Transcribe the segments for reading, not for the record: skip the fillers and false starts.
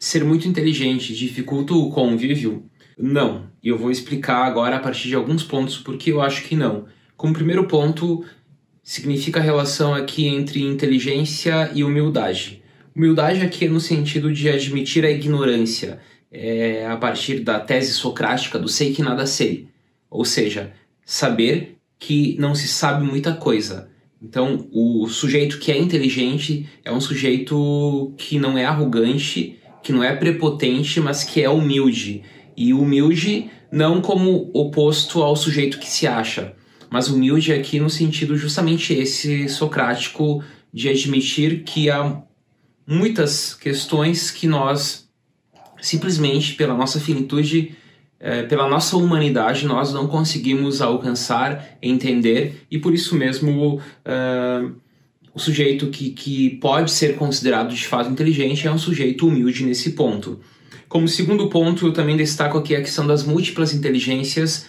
ser muito inteligente dificulta o convívio? Não. E eu vou explicar agora a partir de alguns pontos porque eu acho que não. Como primeiro ponto, significa a relação aqui entre inteligência e humildade. Humildade aqui é no sentido de admitir a ignorância, a partir da tese socrática do sei que nada sei. Ou seja, saber que não se sabe muita coisa. Então, o sujeito que é inteligente é um sujeito que não é arrogante, que não é prepotente, mas que é humilde. E humilde não como oposto ao sujeito que se acha, mas humilde aqui no sentido justamente esse socrático de admitir que há muitas questões que nós, simplesmente pela nossa finitude, pela nossa humanidade, nós não conseguimos alcançar, entender, e por isso mesmo o sujeito que pode ser considerado de fato inteligente é um sujeito humilde nesse ponto. Como segundo ponto, eu também destaco aqui a questão das múltiplas inteligências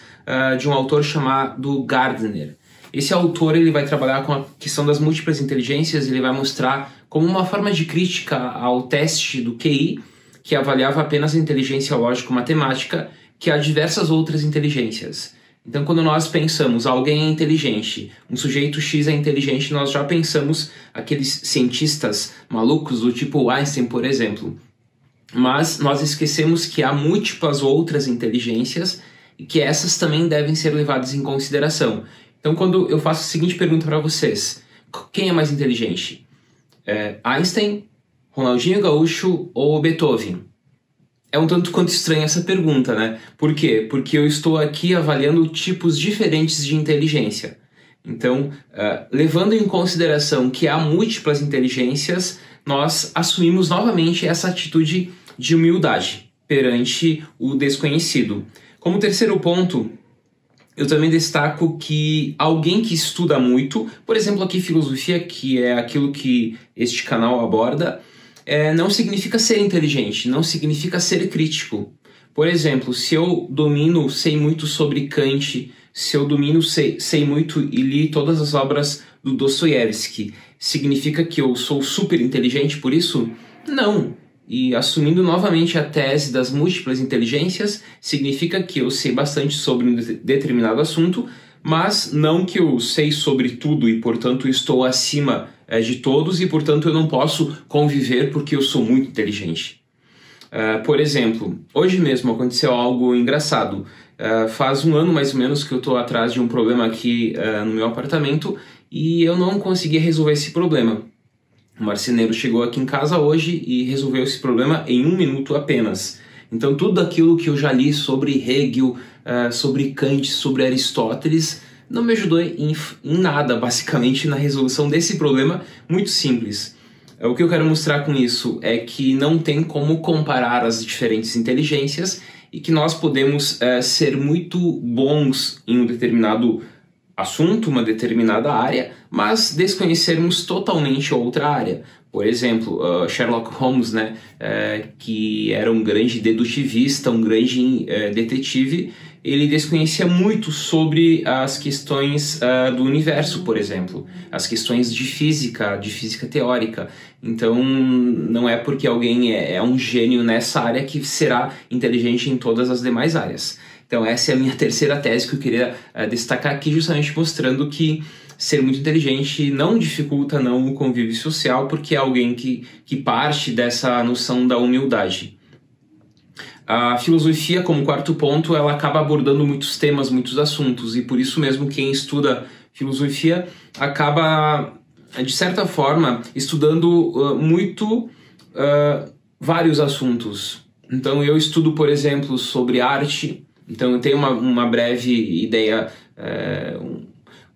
de um autor chamado Gardner. Esse autor ele vai trabalhar com a questão das múltiplas inteligências, ele vai mostrar como uma forma de crítica ao teste do QI, que avaliava apenas a inteligência lógico-matemática, que há diversas outras inteligências. Então, quando nós pensamos alguém é inteligente, um sujeito X é inteligente, nós já pensamos aqueles cientistas malucos do tipo Einstein, por exemplo. Mas nós esquecemos que há múltiplas outras inteligências e que essas também devem ser levadas em consideração. Então, quando eu faço a seguinte pergunta para vocês, quem é mais inteligente? Einstein, Ronaldinho Gaúcho ou Beethoven? É um tanto quanto estranha essa pergunta, né? Por quê? Porque eu estou aqui avaliando tipos diferentes de inteligência. Então, levando em consideração que há múltiplas inteligências, nós assumimos novamente essa atitude de humildade perante o desconhecido. Como terceiro ponto, eu também destaco que alguém que estuda muito, por exemplo aqui filosofia, que é aquilo que este canal aborda, não significa ser inteligente, não significa ser crítico. Por exemplo, se eu sei muito sobre Kant, se eu sei muito e li todas as obras do Dostoiévski, significa que eu sou super inteligente por isso? Não. E assumindo novamente a tese das múltiplas inteligências, significa que eu sei bastante sobre um determinado assunto, mas não que eu sei sobre tudo e, portanto, estou acima de todos e, portanto, eu não posso conviver porque eu sou muito inteligente. Por exemplo, hoje mesmo aconteceu algo engraçado. Faz um ano mais ou menos que eu estou atrás de um problema aqui no meu apartamento e eu não consegui resolver esse problema. O marceneiro chegou aqui em casa hoje e resolveu esse problema em 1 minuto apenas. Então tudo aquilo que eu já li sobre Hegel, sobre Kant, sobre Aristóteles, não me ajudou em nada, basicamente, na resolução desse problema muito simples. O que eu quero mostrar com isso é que não tem como comparar as diferentes inteligências e que nós podemos ser muito bons em um determinado assunto, uma determinada área, mas desconhecermos totalmente outra área. Por exemplo, Sherlock Holmes, né, que era um grande dedutivista, um grande detetive, ele desconhecia muito sobre as questões do universo, por exemplo, as questões de física teórica. Então, não é porque alguém é um gênio nessa área que será inteligente em todas as demais áreas. Então, essa é a minha terceira tese que eu queria destacar aqui, justamente mostrando que ser muito inteligente não dificulta o convívio social, porque é alguém que parte dessa noção da humildade. A filosofia, como quarto ponto, ela acaba abordando muitos temas, muitos assuntos, e por isso mesmo quem estuda filosofia acaba, de certa forma, estudando vários assuntos. Então eu estudo, por exemplo, sobre arte, então eu tenho uma breve ideia,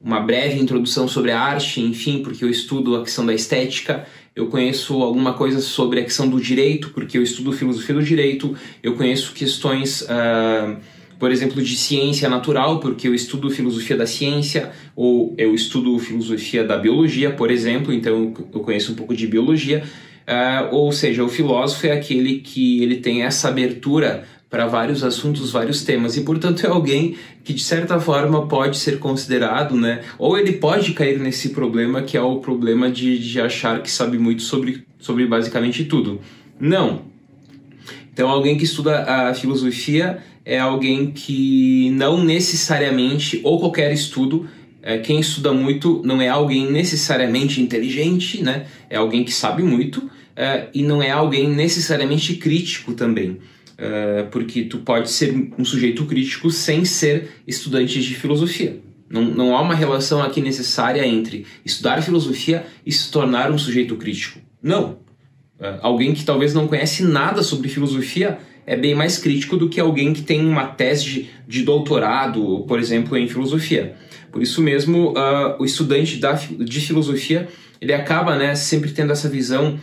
uma breve introdução sobre a arte, enfim, porque eu estudo a questão da estética. Eu conheço alguma coisa sobre a questão do direito, porque eu estudo filosofia do direito. Eu conheço questões, por exemplo, de ciência natural, porque eu estudo filosofia da ciência, ou eu estudo filosofia da biologia, por exemplo, então eu conheço um pouco de biologia. Ou seja, o filósofo é aquele que ele tem essa abertura para vários assuntos, vários temas, e portanto é alguém que de certa forma pode ser considerado, né, ou ele pode cair nesse problema que é o problema de achar que sabe muito sobre basicamente tudo. Não. Então, alguém que estuda a filosofia é alguém que não necessariamente, ou qualquer estudo, quem estuda muito não é alguém necessariamente inteligente, né? É alguém que sabe muito, e não é alguém necessariamente crítico também. Porque tu pode ser um sujeito crítico sem ser estudante de filosofia. Não há uma relação aqui necessária entre estudar filosofia e se tornar um sujeito crítico. Não. Alguém que talvez não conhece nada sobre filosofia é bem mais crítico do que alguém que tem uma tese de doutorado, por exemplo, em filosofia. Por isso mesmo, o estudante de filosofia, ele acaba, né, sempre tendo essa visão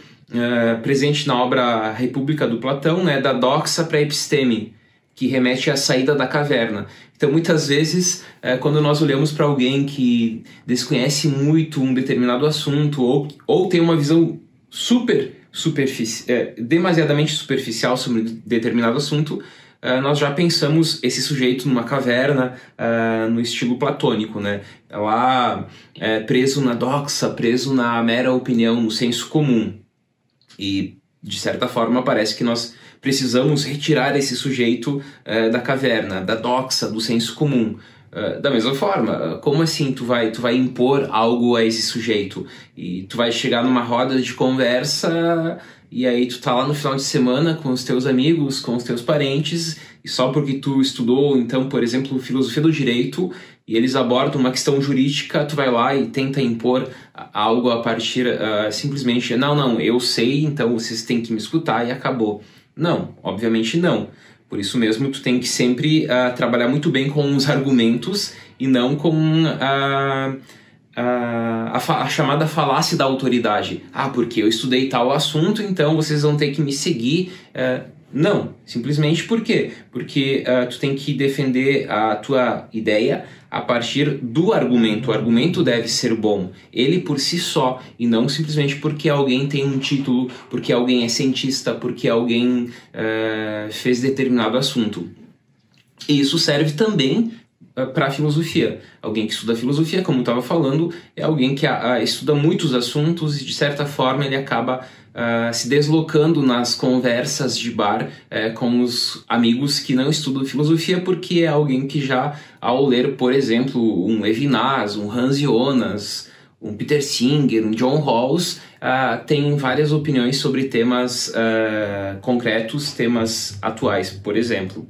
presente na obra República do Platão, né, da doxa para a episteme, que remete à saída da caverna. Então, muitas vezes, quando nós olhamos para alguém que desconhece muito um determinado assunto ou tem uma visão demasiadamente superficial sobre determinado assunto, nós já pensamos esse sujeito numa caverna, no estilo platônico, né? Lá, preso na doxa, preso na mera opinião, no senso comum. E, de certa forma, parece que nós precisamos retirar esse sujeito da caverna, da doxa, do senso comum. Da mesma forma, como assim tu vai impor algo a esse sujeito? E tu vai chegar numa roda de conversa e aí tu tá lá no final de semana com os teus amigos, com os teus parentes, e só porque tu estudou, então, por exemplo, filosofia do direito, e eles abordam uma questão jurídica, tu vai lá e tenta impor algo a partir simplesmente, não, eu sei, então vocês têm que me escutar e acabou. Não, obviamente não. Por isso mesmo, tu tem que sempre trabalhar muito bem com os argumentos e não com a chamada falácia da autoridade. Porque eu estudei tal assunto, então vocês vão ter que me seguir. Não, simplesmente por quê? Porque tu tem que defender a tua ideia a partir do argumento. O argumento deve ser bom, ele por si só, e não simplesmente porque alguém tem um título, porque alguém é cientista, porque alguém fez determinado assunto. E isso serve também para a filosofia. Alguém que estuda filosofia, como eu estava falando, é alguém que estuda muitos assuntos e, de certa forma, ele acaba se deslocando nas conversas de bar com os amigos que não estudam filosofia, porque é alguém que já, ao ler, por exemplo, um Levinas, um Hans Jonas, um Peter Singer, um John Rawls, tem várias opiniões sobre temas concretos, temas atuais, por exemplo.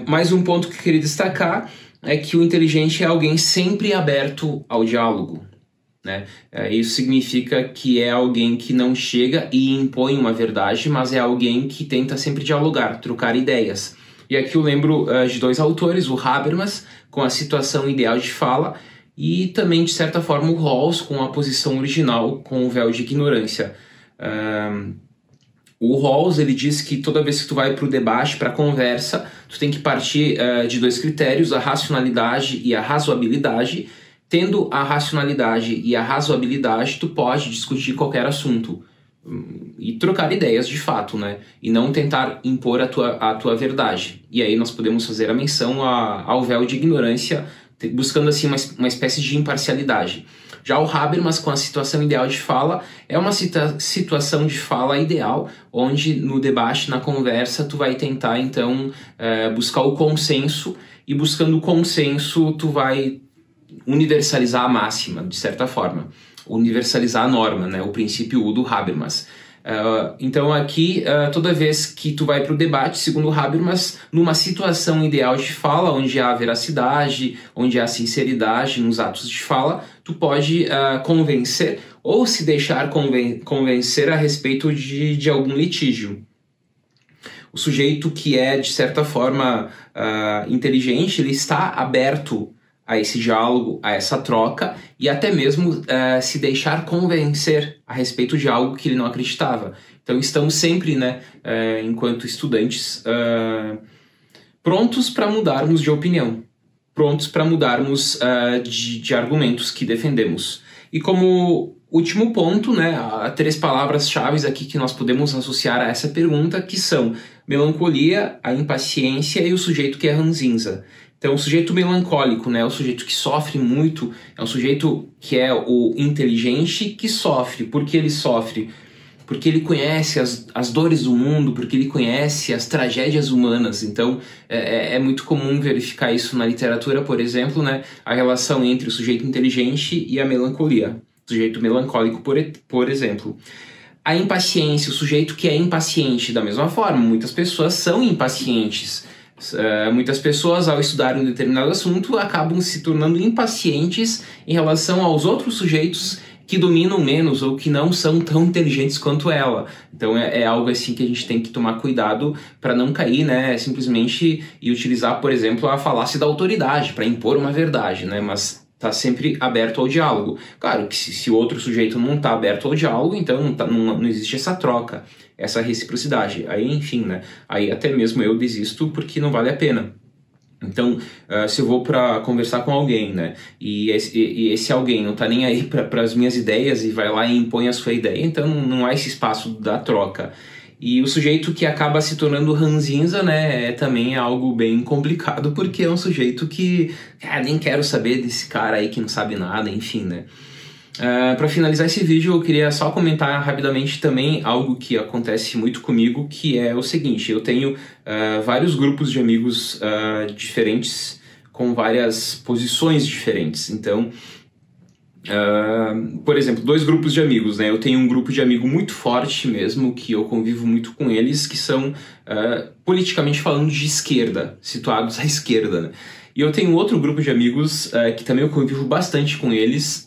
Mais um ponto que eu queria destacar é que o inteligente é alguém sempre aberto ao diálogo, né? Isso significa que é alguém que não chega e impõe uma verdade, mas é alguém que tenta sempre dialogar, trocar ideias. E aqui eu lembro de dois autores, o Habermas, com a situação ideal de fala, e também, de certa forma, o Rawls, com a posição original, com o véu de ignorância. O Rawls, ele diz que toda vez que tu vai para o debate, para a conversa, tu tem que partir de dois critérios, a racionalidade e a razoabilidade. Tendo a racionalidade e a razoabilidade, tu pode discutir qualquer assunto e trocar ideias de fato, né? E não tentar impor a tua verdade. E aí nós podemos fazer a menção ao véu de ignorância, buscando assim uma espécie de imparcialidade. Já o Habermas, com a situação ideal de fala, é uma situação de fala ideal, onde no debate, na conversa, tu vai tentar então buscar o consenso, e buscando o consenso tu vai universalizar a máxima, de certa forma, universalizar a norma, né? O princípio U do Habermas. Então aqui, toda vez que tu vai para o debate, segundo o Habermas, numa situação ideal de fala, onde há veracidade, onde há sinceridade nos atos de fala, tu pode convencer ou se deixar convencer a respeito de algum litígio. O sujeito que é, de certa forma, inteligente, ele está aberto a esse diálogo, a essa troca, e até mesmo se deixar convencer a respeito de algo que ele não acreditava. Então estamos sempre, né, enquanto estudantes, prontos para mudarmos de opinião, prontos para mudarmos de argumentos que defendemos. E como último ponto, né, há 3 palavras-chave aqui que nós podemos associar a essa pergunta, que são melancolia, a impaciência e o sujeito que é ranzinza. Então, o sujeito melancólico, né, o sujeito que sofre muito, é um sujeito que é o inteligente que sofre. Por que ele sofre? porque ele conhece as dores do mundo, porque ele conhece as tragédias humanas. Então, é muito comum verificar isso na literatura, por exemplo, né? A relação entre o sujeito inteligente e a melancolia. O sujeito melancólico, por exemplo. A impaciência, o sujeito que é impaciente, da mesma forma. Muitas pessoas são impacientes. Muitas pessoas, ao estudar um determinado assunto, acabam se tornando impacientes em relação aos outros sujeitos que dominam menos ou que não são tão inteligentes quanto ela. Então é algo assim que a gente tem que tomar cuidado para não cair, né, simplesmente e utilizar, por exemplo, a falácia da autoridade para impor uma verdade, né, mas está sempre aberto ao diálogo. Claro que se o outro sujeito não está aberto ao diálogo, então não existe essa troca, essa reciprocidade. Aí, enfim, né, aí até mesmo eu desisto porque não vale a pena. Então, se eu vou para conversar com alguém, né, e esse alguém não tá nem aí para as minhas ideias e vai lá e impõe a sua ideia, então não há esse espaço da troca. E o sujeito que acaba se tornando ranzinza, né, também é algo bem complicado, porque é um sujeito que, nem quero saber desse cara aí que não sabe nada, enfim, né. Para finalizar esse vídeo, eu queria só comentar rapidamente também algo que acontece muito comigo, que é o seguinte: eu tenho vários grupos de amigos diferentes, com várias posições diferentes. Então, por exemplo, 2 grupos de amigos, né? Eu tenho um grupo de amigo muito forte mesmo, que eu convivo muito com eles, que são, politicamente falando, de esquerda, situados à esquerda, né? E eu tenho outro grupo de amigos que também eu convivo bastante com eles,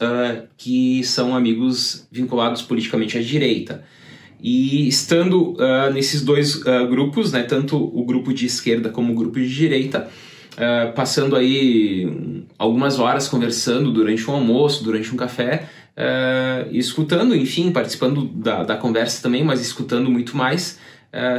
que são amigos vinculados politicamente à direita. E estando nesses 2 grupos, né, tanto o grupo de esquerda como o grupo de direita, passando aí algumas horas conversando durante um almoço, durante um café, escutando, enfim, participando da conversa também, mas escutando muito mais,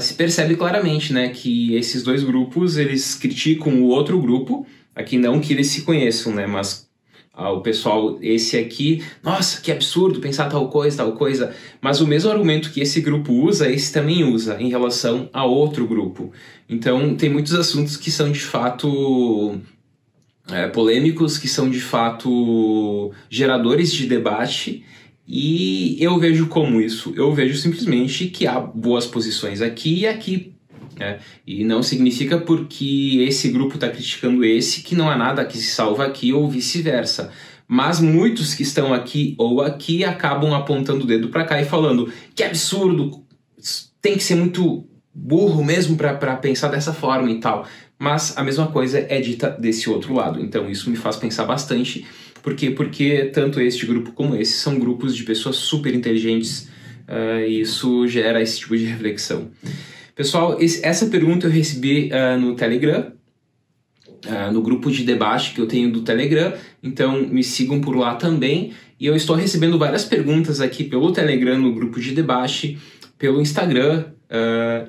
se percebe claramente, né, que esses 2 grupos, eles criticam o outro grupo, aqui não que eles se conheçam, né, mas o pessoal, esse aqui, nossa, que absurdo pensar tal coisa, mas o mesmo argumento que esse grupo usa, esse também usa em relação a outro grupo. Então, tem muitos assuntos que são de fato polêmicos, que são de fato geradores de debate, e eu vejo como isso. Eu vejo simplesmente que há boas posições aqui e aqui. E não significa porque esse grupo está criticando esse que não há nada que se salva aqui ou vice-versa. Mas muitos que estão aqui ou aqui acabam apontando o dedo para cá e falando que absurdo, tem que ser muito burro mesmo para pensar dessa forma e tal. Mas a mesma coisa é dita desse outro lado. Então isso me faz pensar bastante. Por quê? Porque tanto este grupo como esse são grupos de pessoas super inteligentes, e isso gera esse tipo de reflexão. Pessoal, essa pergunta eu recebi no Telegram, no grupo de debate que eu tenho do Telegram, então me sigam por lá também. E eu estou recebendo várias perguntas aqui pelo Telegram, no grupo de debate, pelo Instagram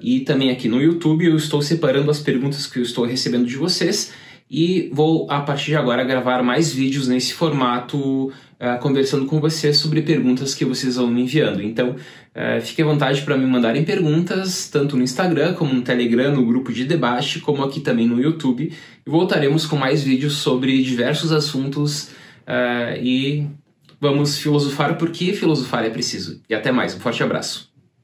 e também aqui no YouTube. Eu estou separando as perguntas que eu estou recebendo de vocês e vou, a partir de agora, gravar mais vídeos nesse formato, conversando com vocês sobre perguntas que vocês vão me enviando. Então, fique à vontade para me mandarem perguntas, tanto no Instagram, como no Telegram, no grupo de debate, como aqui também no YouTube. E voltaremos com mais vídeos sobre diversos assuntos e vamos filosofar porque filosofar é preciso. E até mais, um forte abraço.